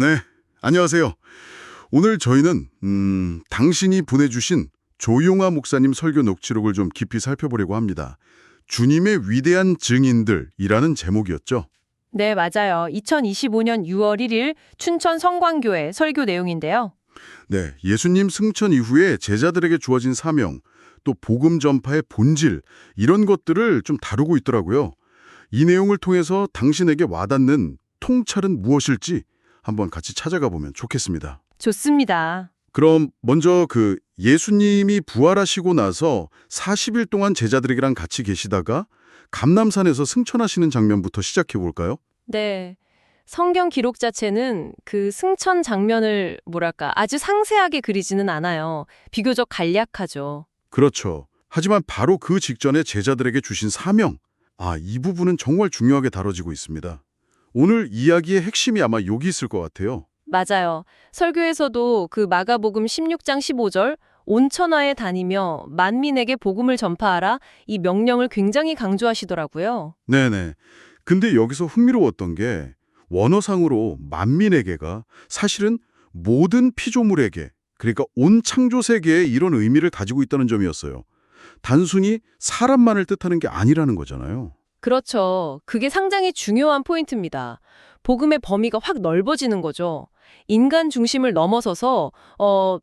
네, 안녕하세요. 오늘 저희는 당신이 보내주신 조용아 목사님 설교 녹취록을 좀 깊이 살펴보려고 합니다. 주님의 위대한 증인들이라는 제목이었죠. 네, 맞아요. 2025년 6월 1일 춘천 성광교회 설교 내용인데요. 네, 예수님 승천 이후에 제자들에게 주어진 사명, 또 복음 전파의 본질, 이런 것들을 좀 다루고 있더라고요. 이 내용을 통해서 당신에게 와닿는 통찰은 무엇일지 한번 같이 찾아가 보면 좋겠습니다. 좋습니다. 그럼 먼저 예수님이 부활하시고 나서 40일 동안 제자들이랑 같이 계시다가 감람산에서 승천하시는 장면부터 시작해 볼까요? 네. 성경 기록 자체는 그 승천 장면을 아주 상세하게 그리지는 않아요. 비교적 간략하죠. 그렇죠. 하지만 바로 그 직전에 제자들에게 주신 사명, 이 부분은 정말 중요하게 다뤄지고 있습니다. 오늘 이야기의 핵심이 아마 여기 있을 것 같아요. 맞아요. 설교에서도 그 마가복음 16장 15절 온천하에 다니며 만민에게 복음을 전파하라 이 명령을 굉장히 강조하시더라고요. 네네. 근데 여기서 흥미로웠던 게 원어상으로 만민에게가 사실은 모든 피조물에게, 그러니까 온 창조 세계에 이런 의미를 가지고 있다는 점이었어요. 단순히 사람만을 뜻하는 게 아니라는 거잖아요. 그렇죠. 그게 상당히 중요한 포인트입니다. 복음의 범위가 확 넓어지는 거죠. 인간 중심을 넘어서서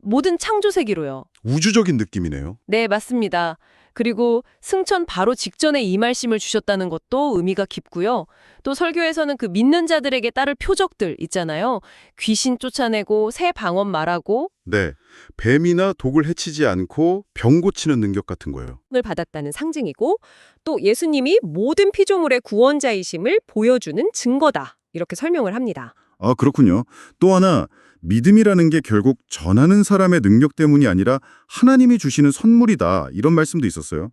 모든 창조 세계로요. 우주적인 느낌이네요. 네, 맞습니다. 그리고 승천 바로 직전에 이 말씀을 주셨다는 것도 의미가 깊고요. 또 설교에서는 그 믿는 자들에게 따를 표적들 있잖아요. 귀신 쫓아내고 새 방언 말하고 네, 뱀이나 독을 해치지 않고 병 고치는 능력 같은 거예요. 을 받았다는 상징이고 또 예수님이 모든 피조물의 구원자이심을 보여주는 증거다. 이렇게 설명을 합니다. 그렇군요. 또 하나, 믿음이라는 게 결국 전하는 사람의 능력 때문이 아니라 하나님이 주시는 선물이다. 이런 말씀도 있었어요.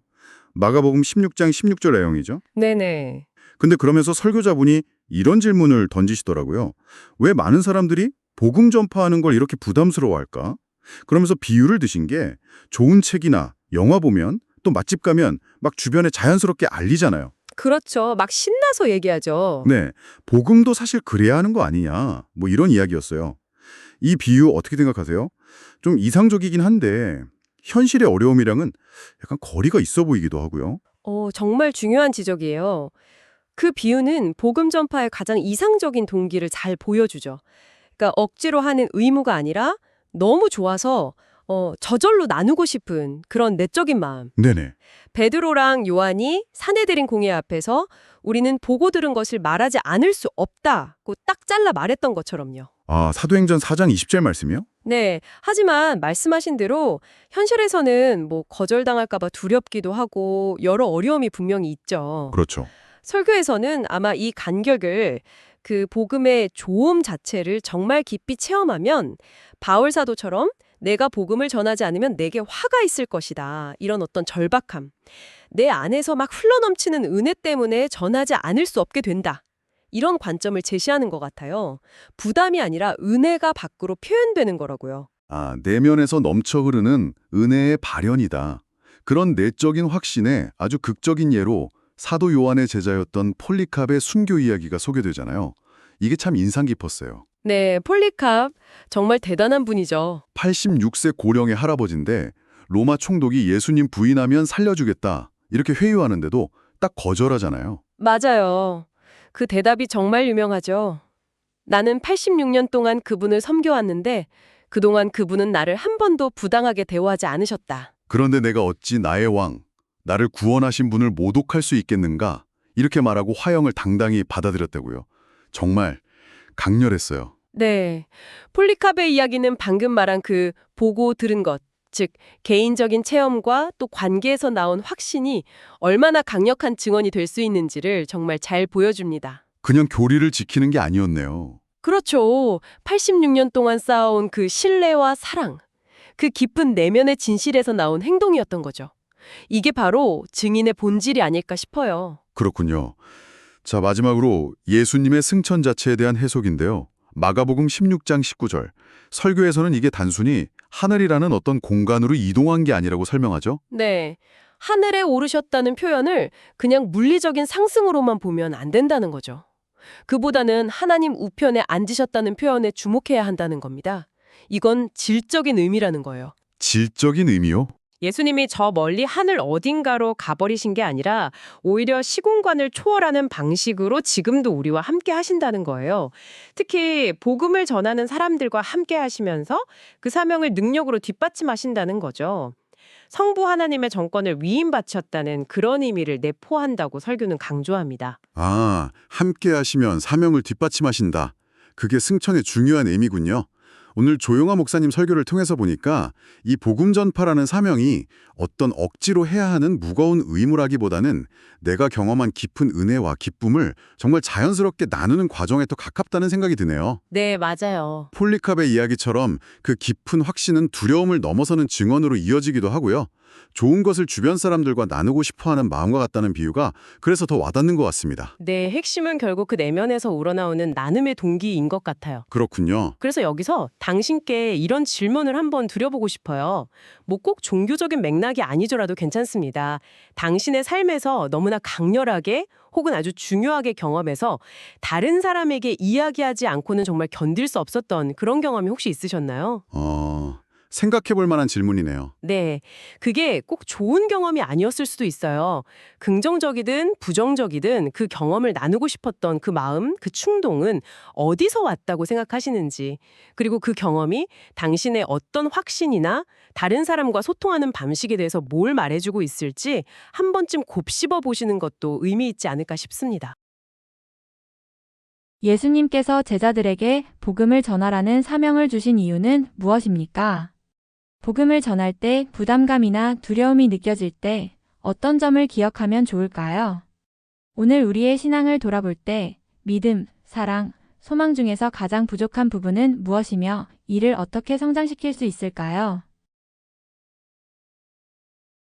마가복음 16장 16절 내용이죠. 네네. 근데 그러면서 설교자분이 이런 질문을 던지시더라고요. 왜 많은 사람들이 복음 전파하는 걸 이렇게 부담스러워할까? 그러면서 비유를 드신 게 좋은 책이나 영화 보면 또 맛집 가면 막 주변에 자연스럽게 알리잖아요. 그렇죠. 막 신나서 얘기하죠. 네, 복음도 사실 그래야 하는 거 아니냐, 뭐 이런 이야기였어요. 이 비유 어떻게 생각하세요? 좀 이상적이긴 한데 현실의 어려움이랑은 약간 거리가 있어 보이기도 하고요. 정말 중요한 지적이에요. 그 비유는 복음 전파의 가장 이상적인 동기를 잘 보여주죠. 그러니까 억지로 하는 의무가 아니라 너무 좋아서 저절로 나누고 싶은 그런 내적인 마음. 네네. 베드로랑 요한이 사내들인 공회 앞에서 우리는 보고 들은 것을 말하지 않을 수 없다고 딱 잘라 말했던 것처럼요. 사도행전 4장 20절 말씀이요? 네. 하지만 말씀하신 대로 현실에서는 거절당할까 봐 두렵기도 하고 여러 어려움이 분명히 있죠. 그렇죠. 설교에서는 아마 이 간격을 그 복음의 조음 자체를 정말 깊이 체험하면 바울 사도처럼 내가 복음을 전하지 않으면 내게 화가 있을 것이다. 이런 어떤 절박함. 내 안에서 막 흘러넘치는 은혜 때문에 전하지 않을 수 없게 된다. 이런 관점을 제시하는 것 같아요. 부담이 아니라 은혜가 밖으로 표현되는 거라고요. 내면에서 넘쳐 흐르는 은혜의 발현이다. 그런 내적인 확신의 아주 극적인 예로 사도 요한의 제자였던 폴리캅의 순교 이야기가 소개되잖아요. 이게 참 인상 깊었어요. 네, 폴리캅 정말 대단한 분이죠. 86세 고령의 할아버지인데 로마 총독이 예수님 부인하면 살려주겠다 이렇게 회유하는데도 딱 거절하잖아요. 맞아요. 그 대답이 정말 유명하죠. 나는 86년 동안 그분을 섬겨왔는데 그동안 그분은 나를 한 번도 부당하게 대우하지 않으셨다. 그런데 내가 어찌 나의 왕, 나를 구원하신 분을 모독할 수 있겠는가? 이렇게 말하고 화형을 당당히 받아들였다고요. 정말 강렬했어요. 네. 폴리캅의 이야기는 방금 말한 그 보고 들은 것, 즉 개인적인 체험과 또 관계에서 나온 확신이 얼마나 강력한 증언이 될 수 있는지를 정말 잘 보여줍니다. 그냥 교리를 지키는 게 아니었네요. 그렇죠. 86년 동안 쌓아온 그 신뢰와 사랑, 그 깊은 내면의 진실에서 나온 행동이었던 거죠. 이게 바로 증인의 본질이 아닐까 싶어요. 그렇군요. 자, 마지막으로 예수님의 승천 자체에 대한 해석인데요. 마가복음 16장 19절. 설교에서는 이게 단순히 하늘이라는 어떤 공간으로 이동한 게 아니라고 설명하죠. 네. 하늘에 오르셨다는 표현을 그냥 물리적인 상승으로만 보면 안 된다는 거죠. 그보다는 하나님 우편에 앉으셨다는 표현에 주목해야 한다는 겁니다. 이건 질적인 의미라는 거예요. 질적인 의미요? 예수님이 저 멀리 하늘 어딘가로 가버리신 게 아니라 오히려 시공간을 초월하는 방식으로 지금도 우리와 함께 하신다는 거예요. 특히 복음을 전하는 사람들과 함께 하시면서 그 사명을 능력으로 뒷받침하신다는 거죠. 성부 하나님의 정권을 위임바쳤다는 그런 의미를 내포한다고 설교는 강조합니다. 아, 함께 하시면 사명을 뒷받침하신다. 그게 승천의 중요한 의미군요. 오늘 조용화 목사님 설교를 통해서 보니까 이 복음 전파라는 사명이 어떤 억지로 해야 하는 무거운 의무라기보다는 내가 경험한 깊은 은혜와 기쁨을 정말 자연스럽게 나누는 과정에 더 가깝다는 생각이 드네요. 네, 맞아요. 폴리캅의 이야기처럼 그 깊은 확신은 두려움을 넘어서는 증언으로 이어지기도 하고요. 좋은 것을 주변 사람들과 나누고 싶어하는 마음과 같다는 비유가 그래서 더 와닿는 것 같습니다. 네, 핵심은 결국 그 내면에서 우러나오는 나눔의 동기인 것 같아요. 그렇군요. 그래서 여기서 당신께 이런 질문을 한번 드려보고 싶어요. 뭐 꼭 종교적인 맥락이 아니더라도 괜찮습니다. 당신의 삶에서 너무나 강렬하게 혹은 아주 중요하게 경험해서 다른 사람에게 이야기하지 않고는 정말 견딜 수 없었던 그런 경험이 혹시 있으셨나요? 생각해 볼 만한 질문이네요. 네, 그게 꼭 좋은 경험이 아니었을 수도 있어요. 긍정적이든 부정적이든 그 경험을 나누고 싶었던 그 마음, 그 충동은 어디서 왔다고 생각하시는지, 그리고 그 경험이 당신의 어떤 확신이나 다른 사람과 소통하는 방식에 대해서 뭘 말해주고 있을지 한 번쯤 곱씹어 보시는 것도 의미 있지 않을까 싶습니다. 예수님께서 제자들에게 복음을 전하라는 사명을 주신 이유는 무엇입니까? 복음을 전할 때 부담감이나 두려움이 느껴질 때 어떤 점을 기억하면 좋을까요? 오늘 우리의 신앙을 돌아볼 때 믿음, 사랑, 소망 중에서 가장 부족한 부분은 무엇이며 이를 어떻게 성장시킬 수 있을까요?